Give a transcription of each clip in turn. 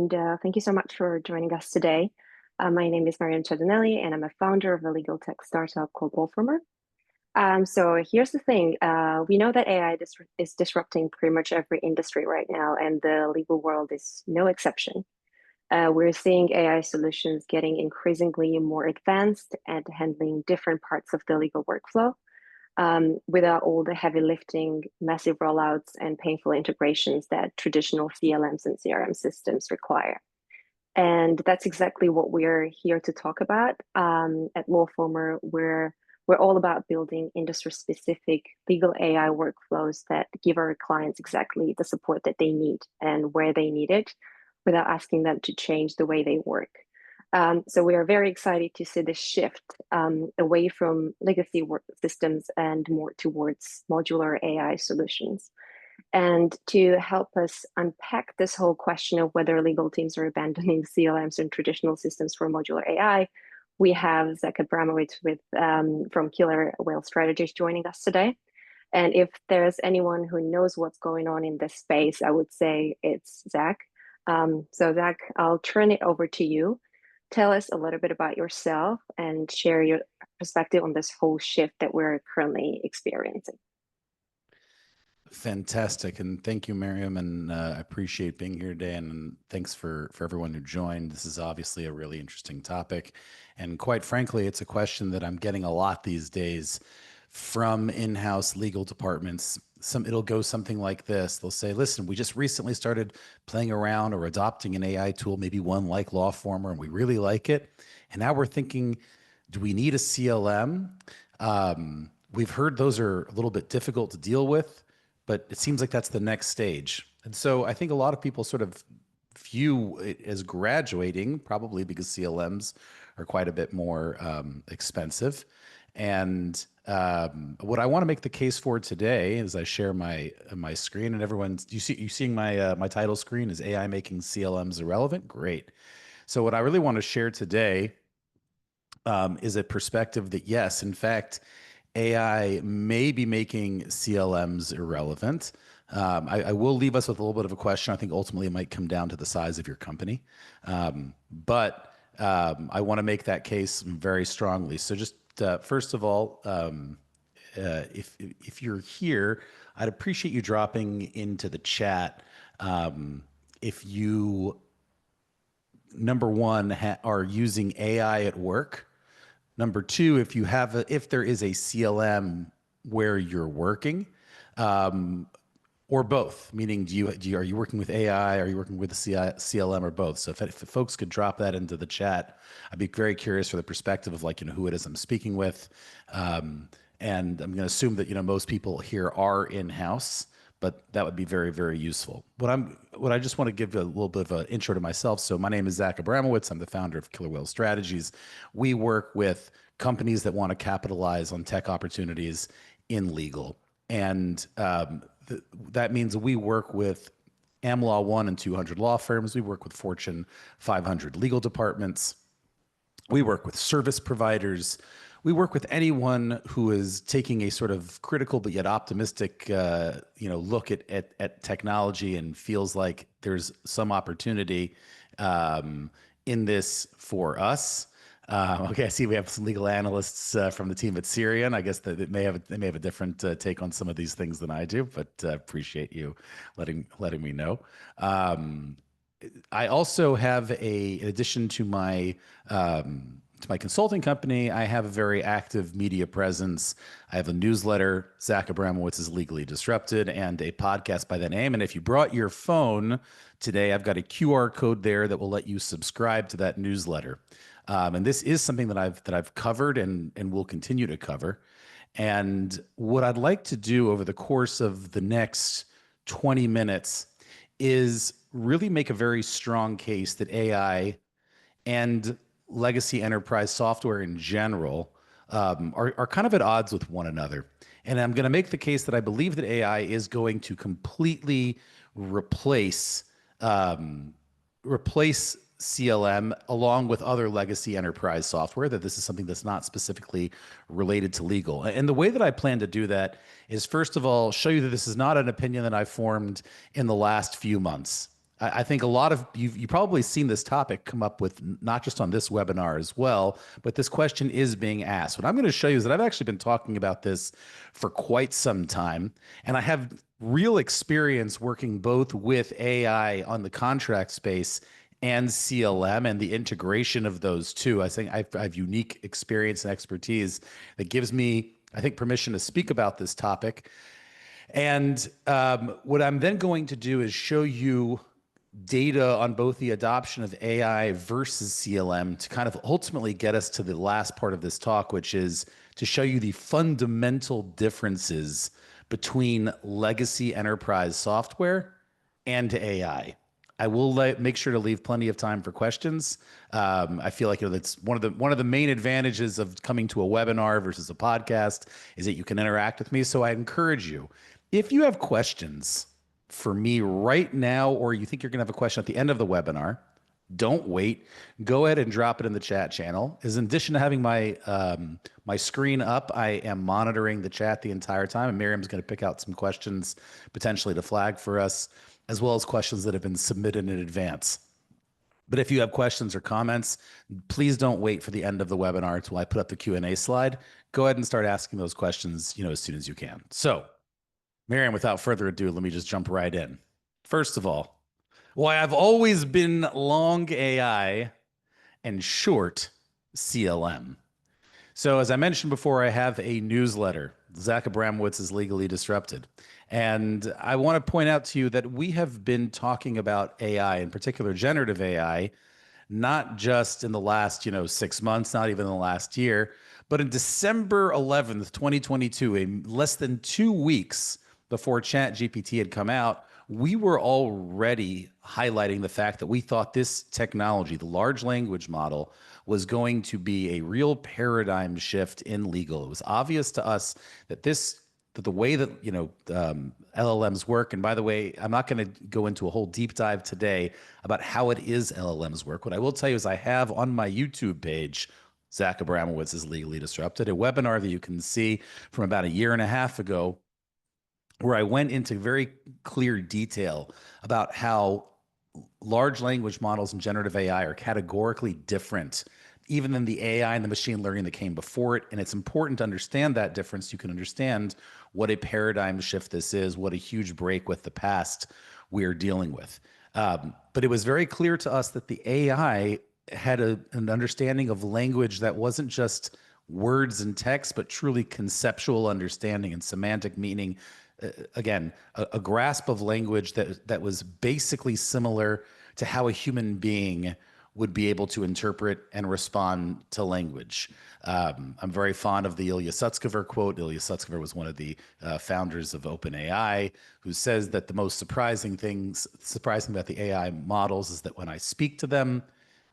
and thank you so much for joining us today. My name is Mariam Chaduneli, and I'm a founder of a legal tech startup called Lawformer. So here's the thing. We know that AI is disrupting pretty much every industry right now, and the legal world is no exception. We're seeing AI solutions getting increasingly more advanced and handling different parts of the legal workflow without all the heavy lifting, massive rollouts, and painful integrations that traditional CLMs and CRM systems require. And that's exactly what we're here to talk about. At Lawformer, we're all about building industry-specific legal AI workflows that give our clients exactly the support that they need and where they need it, without asking them to change the way they work. So we are very excited to see this shift away from legacy work systems and more towards modular AI solutions. And to help us unpack this whole question of whether legal teams are abandoning CLMs and traditional systems for modular AI, we have Zach Abramovich from Killer Whale Strategies joining us today. And if there's anyone who knows what's going on in this space, I would say it's Zach. So Zach, I'll turn it over to you. Tell us a little bit about yourself and share your perspective on this whole shift that we're currently experiencing. Fantastic. And thank you, Mariam. And I appreciate being here today. And thanks for everyone who joined. This is obviously a really interesting topic. And quite frankly, it's a question that I'm getting a lot these days from in-house legal departments. It'll go something like this. They'll say, listen, we just recently started playing around or adopting an AI tool, maybe one like Lawformer, and we really like it. And now we're thinking, do we need a CLM? We've heard those are a little bit difficult to deal with, but it seems like that's the next stage. And so I think a lot of people sort of view it as graduating, probably because CLMs are quite a bit more expensive. And what I want to make the case for today, as I share my screen, and everyone's you seeing my my title screen, is AI making CLMs irrelevant? Great. So what I really want to share today is a perspective that yes, in fact, AI may be making CLMs irrelevant. I will leave us with a little bit of a question. I think ultimately it might come down to the size of your company. But I want to make that case very strongly. So just first of all, if you're here, I'd appreciate you dropping into the chat if you, number one, are using AI at work. Number two, if there is a CLM where you're working, or both, meaning are you working with AI? Are you working with a CLM or both? So if folks could drop that into the chat, I'd be very curious for the perspective of who it is I'm speaking with. And I'm going to assume that, most people here are in-house, but that would be very, very useful. What I just want to give a little bit of an intro to myself. So my name is Zach Abramowitz. I'm the founder of Killer Whale Strategies. We work with companies that want to capitalize on tech opportunities in legal. And that means we work with AmLaw 1 and 200 law firms. We work with Fortune 500 legal departments. We work with service providers. We work with anyone who is taking a sort of critical but yet optimistic, look at technology and feels like there's some opportunity in this for us. Okay, I see we have some legal analysts from the team at Syrian. I guess that they may have a different take on some of these things than I do, but appreciate you letting me know. I also have in addition to my consulting company, I have a very active media presence. I have a newsletter, Zach Abramowitz is Legally Disrupted, and a podcast by that name. And if you brought your phone today, I've got a QR code there that will let you subscribe to that newsletter. And this is something that I've covered and will continue to cover. And what I'd like to do over the course of the next 20 minutes is really make a very strong case that AI and legacy enterprise software in general are kind of at odds with one another. And I'm going to make the case that I believe that AI is going to completely replace CLM along with other legacy enterprise software, that this is something that's not specifically related to legal. And the way that I plan to do that is, first of all, show you that this is not an opinion that I formed in the last few months. I think a lot of you probably seen this topic come up with not just on this webinar as well, but this question is being asked. What I'm going to show you is that I've actually been talking about this for quite some time, and I have real experience working both with AI on the contract space and CLM and the integration of those two. I think I have unique experience and expertise that gives me, I think, permission to speak about this topic. And what I'm then going to do is show you data on both the adoption of AI versus CLM to kind of ultimately get us to the last part of this talk, which is to show you the fundamental differences between legacy enterprise software and AI. I will make sure to leave plenty of time for questions. I feel like that's one of the main advantages of coming to a webinar versus a podcast is that you can interact with me. So I encourage you, if you have questions for me right now, or you think you're going to have a question at the end of the webinar, don't wait. Go ahead and drop it in the chat channel. As in addition to having my my screen up, I am monitoring the chat the entire time, and Miriam's going to pick out some questions potentially to flag for us, as well as questions that have been submitted in advance. But if you have questions or comments, please don't wait for the end of the webinar until I put up the Q&A slide. Go ahead and start asking those questions, as soon as you can. So, Mariam, without further ado, let me just jump right in. First of all, why I've always been long AI and short CLM. So as I mentioned before, I have a newsletter, Zach Abramowitz is Legally Disrupted. And I want to point out to you that we have been talking about AI, in particular generative AI, not just in the last 6 months, not even in the last year, but in December 11th, 2022, in less than 2 weeks before ChatGPT had come out, we were already highlighting the fact that we thought this technology, the large language model, was going to be a real paradigm shift in legal. It was obvious to us that the way that LLMs work, and by the way, I'm not going to go into a whole deep dive today about how it is LLMs work. What I will tell you is I have on my YouTube page, Zach Abramowitz is Legally Disrupted, a webinar that you can see from about 1.5 years ago, where I went into very clear detail about how large language models and generative AI are categorically different, even than the AI and the machine learning that came before it. And it's important to understand that difference. You can understand what a paradigm shift this is, what a huge break with the past we're dealing with. But it was very clear to us that the AI had an understanding of language that wasn't just words and text, but truly conceptual understanding and semantic meaning. Again, a grasp of language that was basically similar to how a human being would be able to interpret and respond to language. I'm very fond of the Ilya Sutskever quote. Ilya Sutskever was one of the founders of OpenAI, who says that the most surprising about the AI models is that when I speak to them,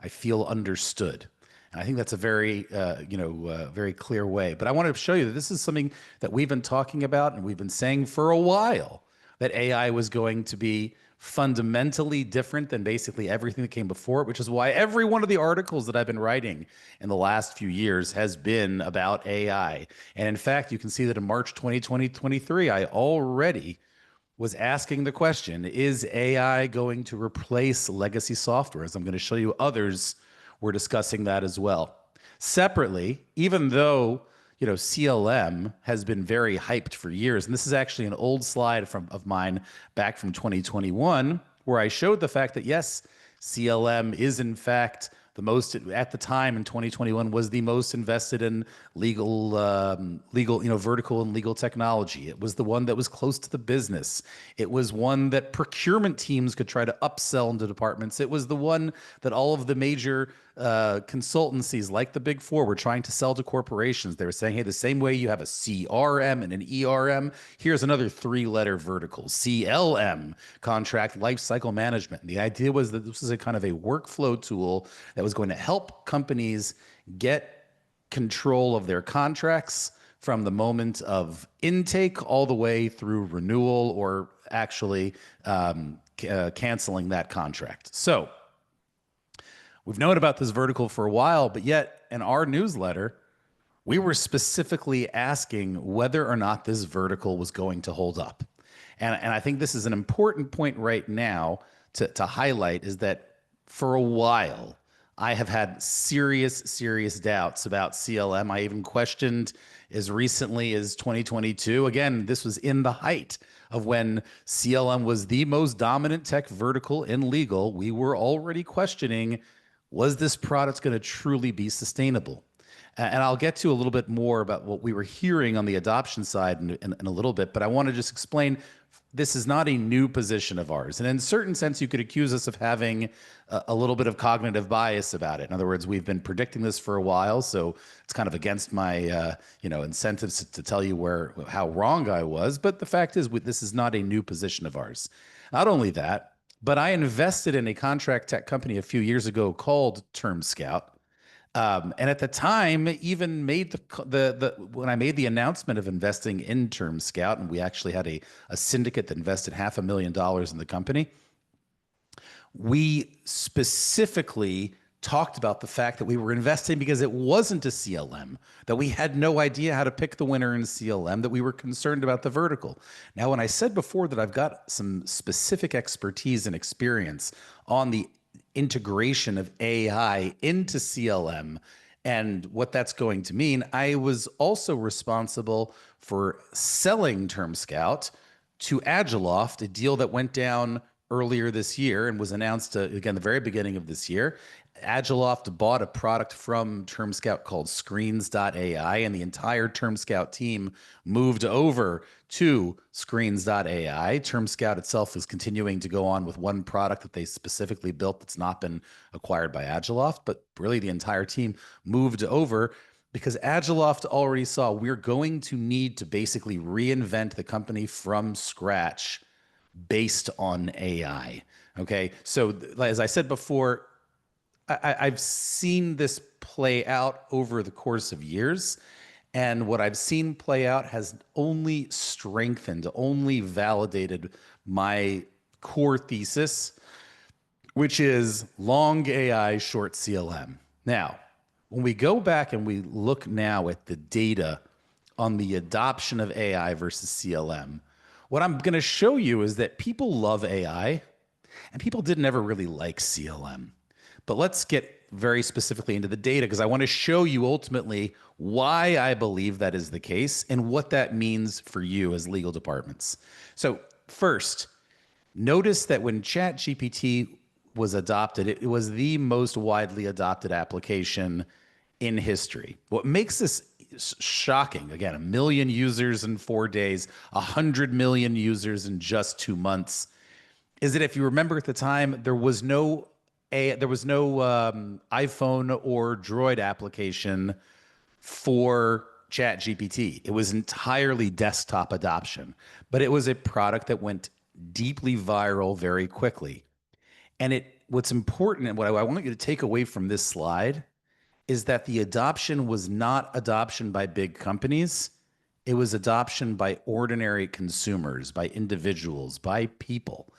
I feel understood. And I think that's a very, very clear way. But I want to show you that this is something that we've been talking about and we've been saying for a while, that AI was going to be fundamentally different than basically everything that came before it, which is why every one of the articles that I've been writing in the last few years has been about AI. And in fact, you can see that in March 2023, I already was asking the question, is AI going to replace legacy software? As I'm going to show you others, we're discussing that as well. Separately, even though CLM has been very hyped for years, and this is actually an old slide of mine back from 2021, where I showed the fact that yes, CLM is in fact the most, at the time in 2021, was the most invested in legal, vertical and legal technology. It was the one that was close to the business. It was one that procurement teams could try to upsell into departments. It was the one that all of the major consultancies like the Big Four were trying to sell to corporations. They were saying, hey, the same way you have a CRM and an ERM, here's another 3-letter vertical, CLM, contract lifecycle management. And the idea was that this was a kind of a workflow tool that was going to help companies get control of their contracts from the moment of intake all the way through renewal or actually canceling that contract. So we've known about this vertical for a while, but yet in our newsletter, we were specifically asking whether or not this vertical was going to hold up. And I think this is an important point right now to highlight is that for a while, I have had serious doubts about CLM. I even questioned as recently as 2022. Again, this was in the height of when CLM was the most dominant tech vertical in legal. We were already questioning, was this product going to truly be sustainable? And I'll get to a little bit more about what we were hearing on the adoption side in a little bit, but I want to just explain this is not a new position of ours. And in a certain sense, you could accuse us of having a little bit of cognitive bias about it. In other words, we've been predicting this for a while, so it's kind of against my incentives to tell you how wrong I was. But the fact is, this is not a new position of ours. Not only that, but I invested in a contract tech company a few years ago called Term Scout. And at the time, even made the when I made the announcement of investing in Term Scout, and we actually had a syndicate that invested $500,000 in the company, we specifically talked about the fact that we were investing because it wasn't a CLM, that we had no idea how to pick the winner in CLM, that we were concerned about the vertical. Now, when I said before that I've got some specific expertise and experience on the integration of AI into CLM and what that's going to mean, I was also responsible for selling Term Scout to Agiloft, a deal that went down earlier this year and was announced again the very beginning of this year. Agiloft bought a product from Term Scout called Screens.ai, and the entire Term Scout team moved over to Screens.ai. Term Scout itself is continuing to go on with one product that they specifically built that's not been acquired by Agiloft, but really the entire team moved over because Agiloft already saw we're going to need to basically reinvent the company from scratch based on AI. Okay, so as I said before, I've seen this play out over the course of years. And what I've seen play out has only strengthened, only validated my core thesis, which is long AI, short CLM. Now, when we go back and we look now at the data on the adoption of AI versus CLM, what I'm going to show you is that people love AI and people didn't ever really like CLM. But let's get very specifically into the data because I want to show you ultimately why I believe that is the case and what that means for you as legal departments. So first, notice that when ChatGPT was adopted, it was the most widely adopted application in history. What makes this shocking, again, 1 million users in 4 days, 100 million users in just 2 months, is that if you remember at the time, there was no iPhone or Droid application for ChatGPT. It was entirely desktop adoption, but it was a product that went deeply viral very quickly. And what's important and what I want you to take away from this slide is that the adoption was not adoption by big companies. It was adoption by ordinary consumers, by individuals, by people.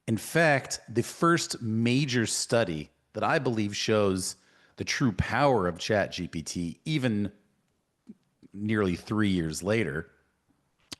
In fact, the first major study that I believe shows the true power of ChatGPT, even nearly 3 years later,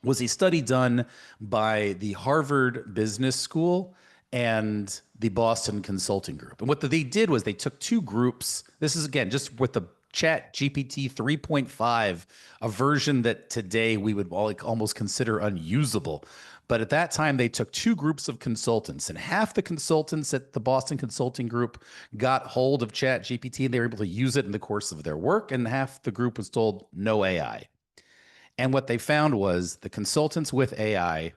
was a study done by the Harvard Business School and the Boston Consulting Group. And what they did was they took two groups. This is, again, just with the ChatGPT 3.5, a version that today we would almost consider unusable. But at that time, they took two groups of consultants, and half the consultants at the Boston Consulting Group got hold of ChatGPT, and they were able to use it in the course of their work, and half the group was told no AI. And what they found was the consultants with AI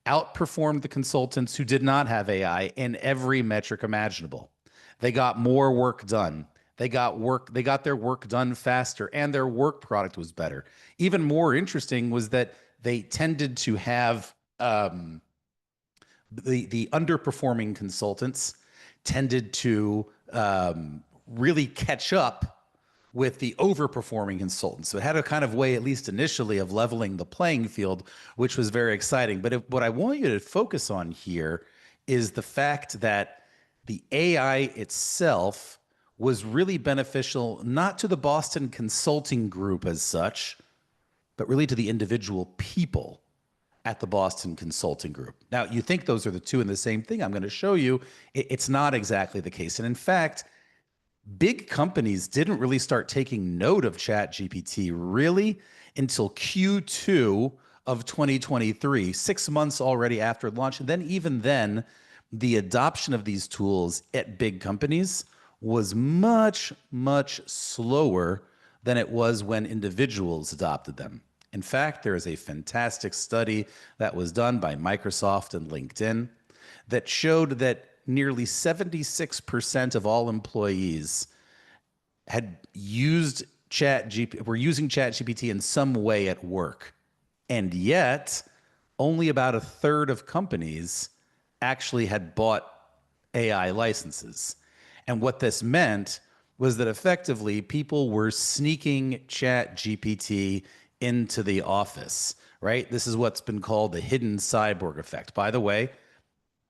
outperformed the consultants who did not have AI in every metric imaginable. They got more work done. They got their work done faster, and their work product was better. Even more interesting was that they tended to have the underperforming consultants tended to really catch up with the overperforming consultants. So it had a kind of way, at least initially, of leveling the playing field, which was very exciting. But what I want you to focus on here is the fact that the AI itself was really beneficial, not to the Boston Consulting Group as such, but really to the individual people at the Boston Consulting Group. Now, you think those are the two in the same thing. I'm going to show you it's not exactly the case. And in fact, big companies didn't really start taking note of ChatGPT really until Q2 of 2023, 6 months already after launch. And then even then, the adoption of these tools at big companies was much, much slower than it was when individuals adopted them. In fact, there is a fantastic study that was done by Microsoft and LinkedIn that showed that nearly 76% of all employees had used were using ChatGPT in some way at work. And yet, only about a third of companies actually had bought AI licenses. And what this meant was that effectively people were sneaking ChatGPT into the office, right? This is what's been called the hidden cyborg effect. By the way,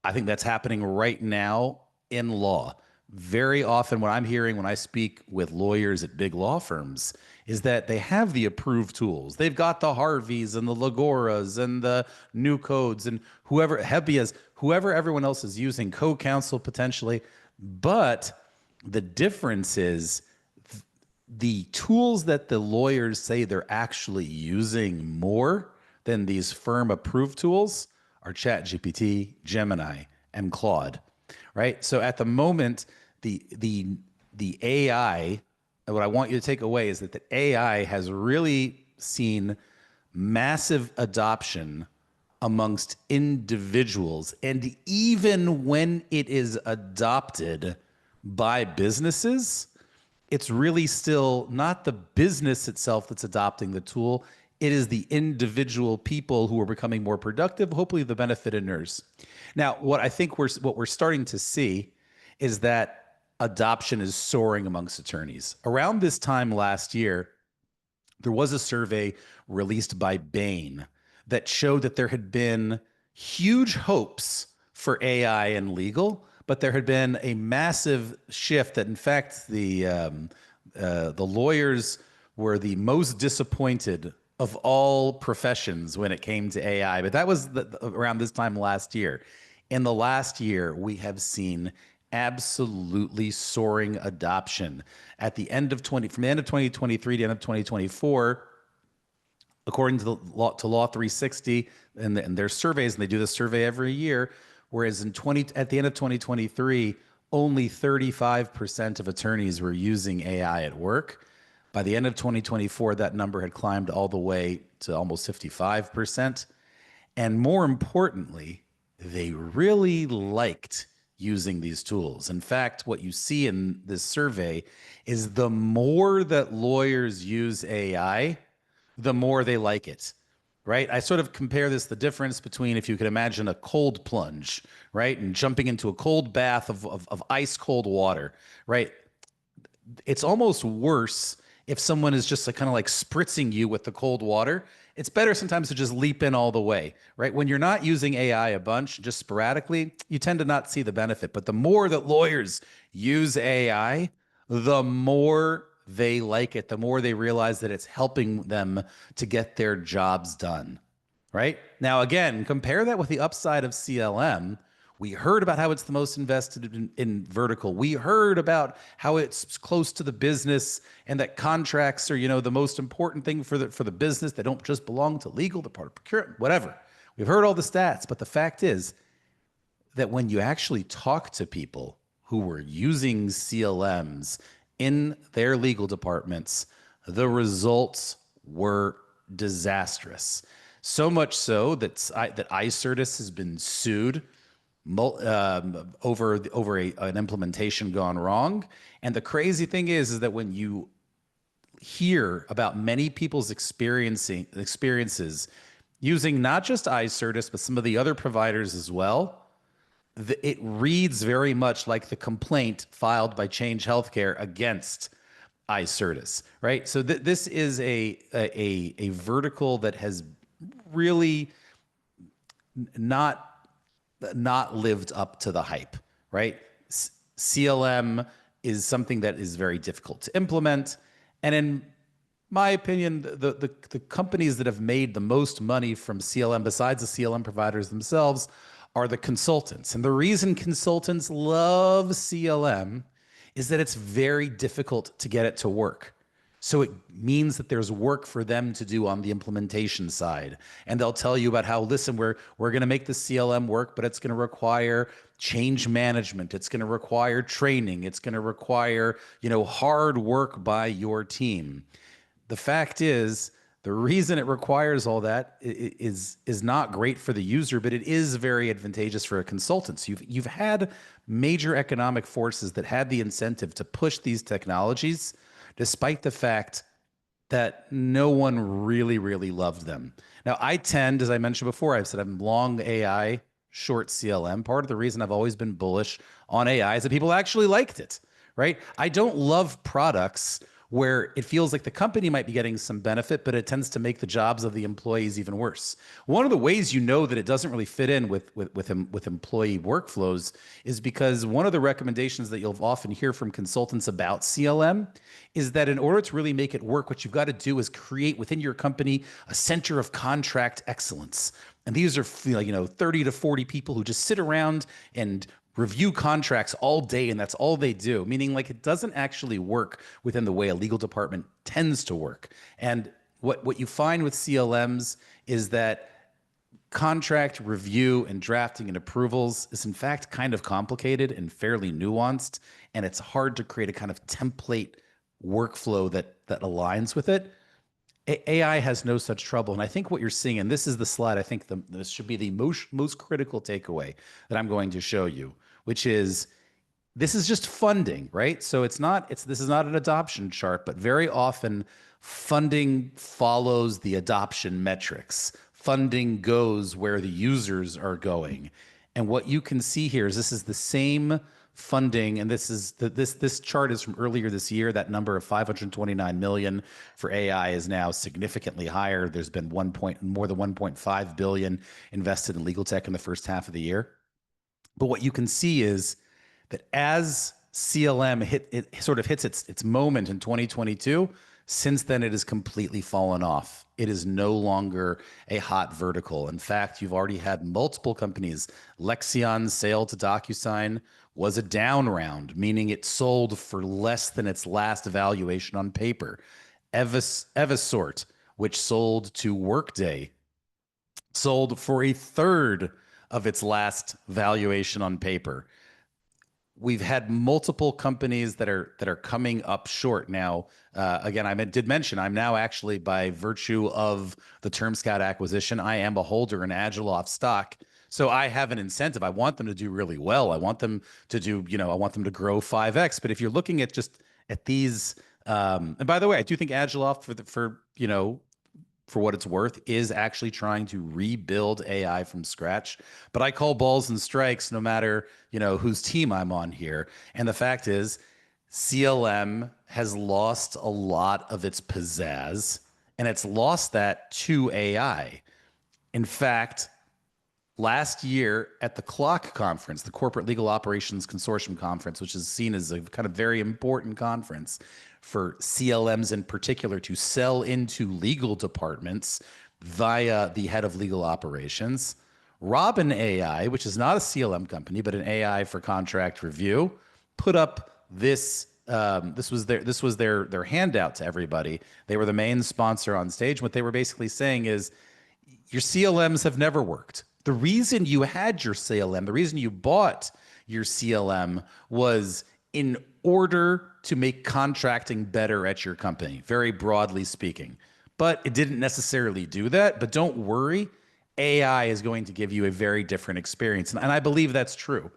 I think that's happening right now in law. Very often, what I'm hearing when I speak with lawyers at big law firms is that they have the approved tools. They've got the Harveys and the Lagoras and the new codes and whoever, Hebias, whoever everyone else is using, co-counsel potentially. But the difference is the tools that the lawyers say they're actually using more than these firm approved tools are ChatGPT, Gemini, and Claude, right? So at the moment, the AI, what I want you to take away is that the AI has really seen massive adoption amongst individuals. And even when it is adopted by businesses, it's really still not the business itself that's adopting the tool. It is the individual people who are becoming more productive, hopefully the benefit inures. Now, what I think what we're starting to see is that adoption is soaring amongst attorneys. Around this time last year, there was a survey released by Bain that showed that there had been huge hopes for AI in legal, but there had been a massive shift that, in fact, the lawyers were the most disappointed of all professions when it came to AI. But that was around this time last year. In the last year, we have seen absolutely soaring adoption. At the end of from the end of 2023 to the end of 2024, according to Law 360 and their surveys, and they do this survey every year, whereas at the end of 2023, only 35% of attorneys were using AI at work. By the end of 2024, that number had climbed all the way to almost 55%. And more importantly, they really liked using these tools. In fact, what you see in this survey is the more that lawyers use AI, the more they like it, right? I sort of compare the difference between, if you could imagine, a cold plunge, right? And jumping into a cold bath of ice cold water, right? It's almost worse if someone is just kind of like spritzing you with the cold water. It's better sometimes to just leap in all the way, right? When you're not using AI a bunch, just sporadically, you tend to not see the benefit. But the more that lawyers use AI, the more they like it, the more they realize that it's helping them to get their jobs done, right? Now, again, compare that with the upside of CLM. We heard about how it's the most invested in vertical. We heard about how it's close to the business and that contracts are, the most important thing for the business. They don't just belong to legal, they're part of procurement, whatever. We've heard all the stats, but the fact is that when you actually talk to people who were using CLMs in their legal departments, the results were disastrous. So much so that iCertis has been sued over an implementation gone wrong. And the crazy thing is that when you hear about many people's experiences using not just iCertis, but some of the other providers as well, it reads very much like the complaint filed by Change Healthcare against iCertis, right? So this is a vertical that has really not lived up to the hype, right? CLM is something that is very difficult to implement. And in my opinion, the companies that have made the most money from CLM, besides the CLM providers themselves, are the consultants. And the reason consultants love CLM is that it's very difficult to get it to work. So it means that there's work for them to do on the implementation side. And they'll tell you about how, listen, we're going to make the CLM work, but it's going to require change management. It's going to require training. It's going to require, hard work by your team. The fact is, the reason it requires all that is not great for the user, but it is very advantageous for a consultant. So you've had major economic forces that had the incentive to push these technologies, despite the fact that no one really, really loved them. Now, I tend, as I mentioned before, I've said I'm long AI, short CLM. Part of the reason I've always been bullish on AI is that people actually liked it, right? I don't love products where it feels like the company might be getting some benefit, but it tends to make the jobs of the employees even worse. One of the ways you know that it doesn't really fit in with employee workflows is because one of the recommendations that you'll often hear from consultants about CLM is that in order to really make it work, what you've got to do is create within your company a center of contract excellence. And these are 30 to 40 people who just sit around and review contracts all day, and that's all they do, meaning like it doesn't actually work within the way a legal department tends to work. And what you find with CLMs is that contract review and drafting and approvals is in fact kind of complicated and fairly nuanced, and it's hard to create a kind of template workflow that aligns with it. AI has no such trouble. And I think what you're seeing, and this is the slide, I think this should be the most critical takeaway that I'm going to show you, which is this is just funding, right? So this is not an adoption chart, but very often funding follows the adoption metrics. Funding goes where the users are going. And what you can see here is this is the same funding, and this chart is from earlier this year. That number of 529 million for AI is now significantly higher. There's been more than 1.5 billion invested in legal tech in the first half of the year. But what you can see is that as CLM hits its moment in 2022, since then it has completely fallen off. It is no longer a hot vertical. In fact, you've already had multiple companies. Lexion's sale to DocuSign was a down round, meaning it sold for less than its last valuation on paper. Evisort, which sold to Workday, sold for a third of its last valuation on paper. We've had multiple companies that are coming up short now. Again, I did mention I'm now actually, by virtue of the TermScout acquisition, I am a holder in Agilent stock. So I have an incentive. I want them to do really well. I want them to I want them to grow 5x. But if you're looking at these, and by the way, I do think Agilent for what it's worth, is actually trying to rebuild AI from scratch. But I call balls and strikes no matter, whose team I'm on here. And the fact is, CLM has lost a lot of its pizzazz, and it's lost that to AI. In fact, last year at the CLOC conference, the Corporate Legal Operations Consortium conference, which is seen as a kind of very important conference for CLMs in particular to sell into legal departments via the head of legal operations, Robin AI, which is not a CLM company, but an AI for contract review, put up this. This was their handout to everybody. They were the main sponsor on stage. What they were basically saying is, your CLMs have never worked. The reason you had your CLM, the reason you bought your CLM was in order to make contracting better at your company, very broadly speaking. But it didn't necessarily do that. But don't worry, AI is going to give you a very different experience. And I believe that's true.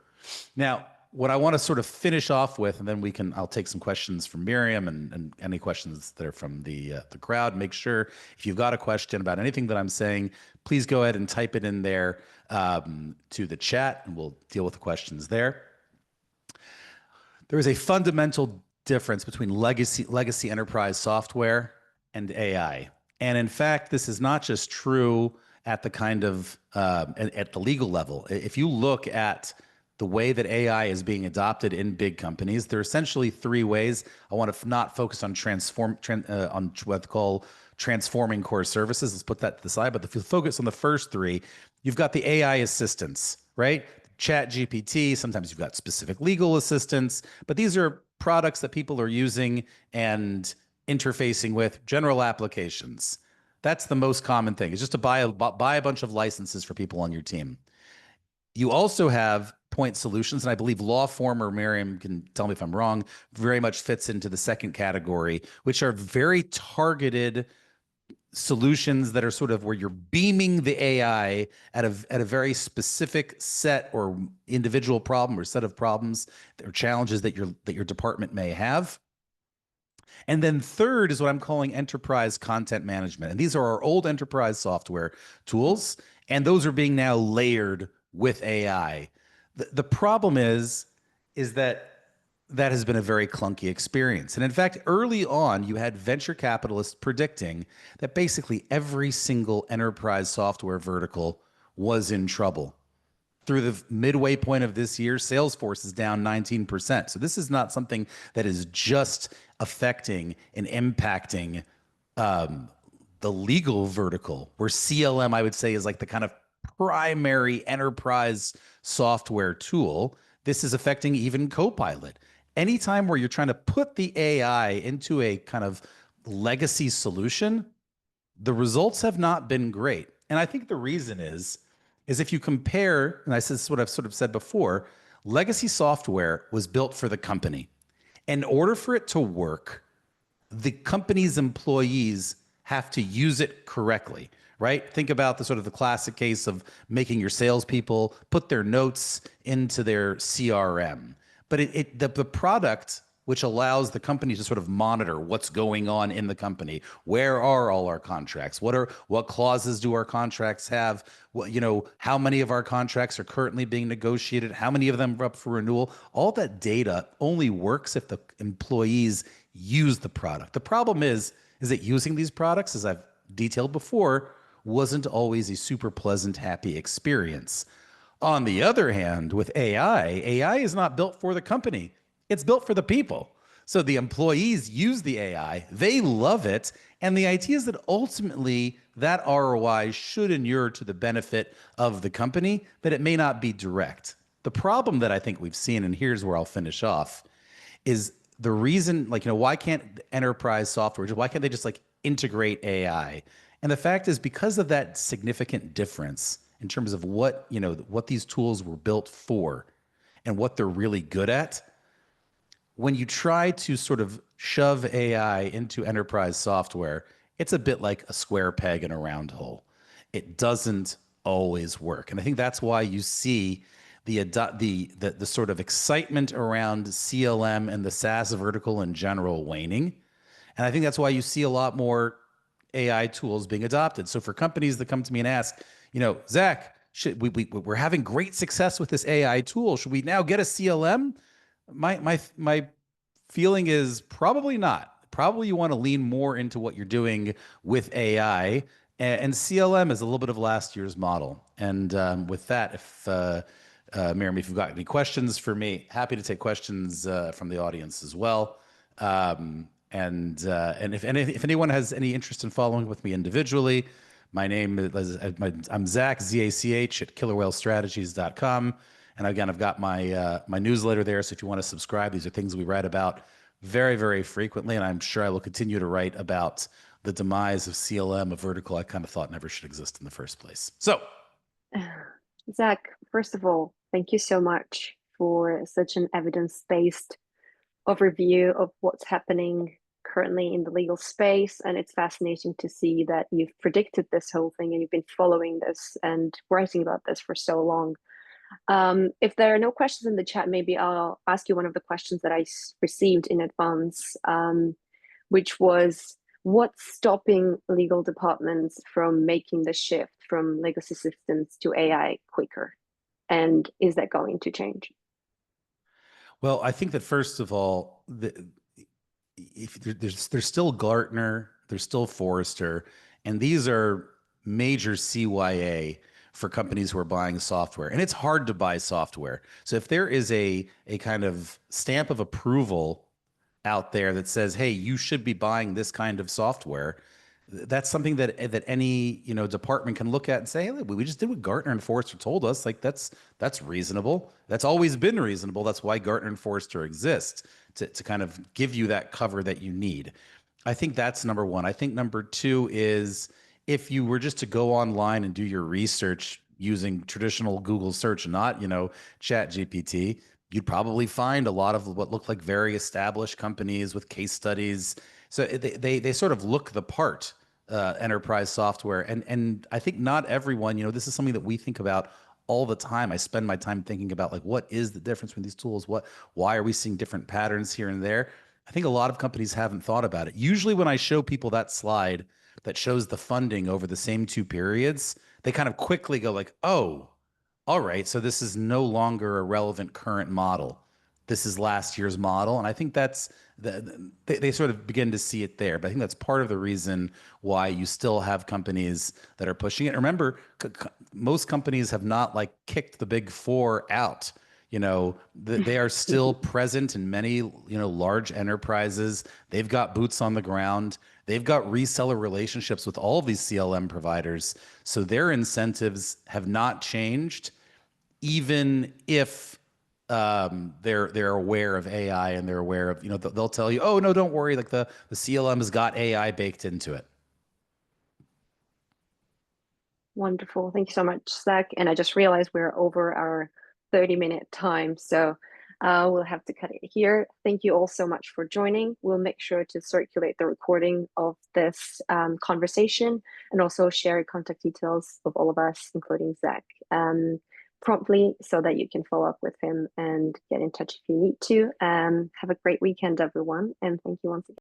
Now, what I want to sort of finish off with, and then I'll take some questions from Mariam and any questions that are from the crowd. Make sure if you've got a question about anything that I'm saying, please go ahead and type it in there to the chat, and we'll deal with the questions there. There is a fundamental difference between legacy enterprise software and AI. And in fact, this is not just true at the kind of at the legal level. If you look at the way that AI is being adopted in big companies, there are essentially three ways. I want to not focus on on what I call transforming core services. Let's put that to the side. But if you focus on the first three, you've got the AI assistants, right? Chat GPT. Sometimes you've got specific legal assistants, but these are products that people are using and interfacing with, general applications. That's the most common thing. Is just to buy a bunch of licenses for people on your team. You also have point solutions, and I believe Lawformer, Mariam can tell me if I'm wrong, very much fits into the second category, which are very targeted solutions that are sort of where you're beaming the AI at a very specific set or individual problem or set of problems or challenges that your department may have. And then third is what I'm calling enterprise content management. And these are our old enterprise software tools, and those are being now layered with AI. The problem is that that has been a very clunky experience. And in fact, early on, you had venture capitalists predicting that basically every single enterprise software vertical was in trouble. Through the midway point of this year, Salesforce is down 19%. So this is not something that is just affecting and impacting the legal vertical, where CLM, I would say, is like the kind of primary enterprise software tool. This is affecting even Copilot. Anytime where you're trying to put the AI into a kind of legacy solution, the results have not been great. And I think the reason is if you compare, and this is what I've sort of said before, legacy software was built for the company. In order for it to work, the company's employees have to use it correctly, right? Think about the sort of the classic case of making your salespeople put their notes into their CRM. But the product, which allows the company to sort of monitor what's going on in the company. Where are all our contracts? What clauses do our contracts have? How many of our contracts are currently being negotiated? How many of them are up for renewal? All that data only works if the employees use the product. The problem is that using these products, as I've detailed before, wasn't always a super pleasant, happy experience. On the other hand, with AI is not built for the company. It's built for the people. So the employees use the AI, they love it, and the idea is that ultimately that ROI should inure to the benefit of the company, but it may not be direct. The problem that I think we've seen, and here's where I'll finish off, is the reason, why can't enterprise software, why can't they just integrate AI? And the fact is, because of that significant difference in terms of what these tools were built for and what they're really good at, when you try to sort of shove AI into enterprise software, it's a bit like a square peg in a round hole. It doesn't always work. And I think that's why you see the sort of excitement around CLM and the SaaS vertical in general waning. And I think that's why you see a lot more AI tools being adopted. So for companies that come to me and ask, Zach, we're having great success with this AI tool. Should we now get a CLM? My feeling is probably not. Probably you want to lean more into what you're doing with AI, and CLM is a little bit of last year's model. And with that, if Mariam, if you've got any questions for me, happy to take questions from the audience as well. And if anyone has any interest in following with me individually, my name is I'm Zach, Z-A-C-H, at killerwhalestrategies.com. And again, I've got my newsletter there. So if you want to subscribe, these are things we write about very, very frequently. And I'm sure I will continue to write about the demise of CLM, a vertical I kind of thought never should exist in the first place. So, Zach, first of all, thank you so much for such an evidence-based overview of what's happening currently in the legal space. And it's fascinating to see that you've predicted this whole thing and you've been following this and writing about this for so long. If there are no questions in the chat, maybe I'll ask you one of the questions that I received in advance, which was, what's stopping legal departments from making the shift from legacy systems to AI quicker? And is that going to change? Well, I think that first of all, there's still Gartner, there's still Forrester, and these are major CYA for companies who are buying software. And it's hard to buy software. So if there is a kind of stamp of approval out there that says, hey, you should be buying this kind of software, that's something that any department can look at and say, hey, we just did what Gartner and Forrester told us. Like that's reasonable. That's always been reasonable. That's why Gartner and Forrester exists, to kind of give you that cover that you need. I think that's number one. I think number two is, if you were just to go online and do your research using traditional Google search, not Chat GPT, you'd probably find a lot of what look like very established companies with case studies. So they sort of look the part, enterprise software. And I think not everyone, this is something that we think about all the time. I spend my time thinking about, like, what is the difference between these tools? Why are we seeing different patterns here and there? I think a lot of companies haven't thought about it. Usually when I show people that slide that shows the funding over the same two periods, they kind of quickly go like, oh, all right, so this is no longer a relevant current model. This is last year's model. And I think they sort of begin to see it there. But I think that's part of the reason why you still have companies that are pushing it. Remember, most companies have not like kicked the big four out. They are still present in many, large enterprises. They've got boots on the ground. They've got reseller relationships with all of these CLM providers. So their incentives have not changed, even if they're aware of AI, and they're aware of, they'll tell you, oh, no, don't worry. Like the CLM has got AI baked into it. Wonderful. Thank you so much, Zach. And I just realized we're over our 30-minute time. So we'll have to cut it here. Thank you all so much for joining. We'll make sure to circulate the recording of this conversation, and also share contact details of all of us, including Zach, promptly, so that you can follow up with him and get in touch if you need to. Have a great weekend, everyone. And thank you once again.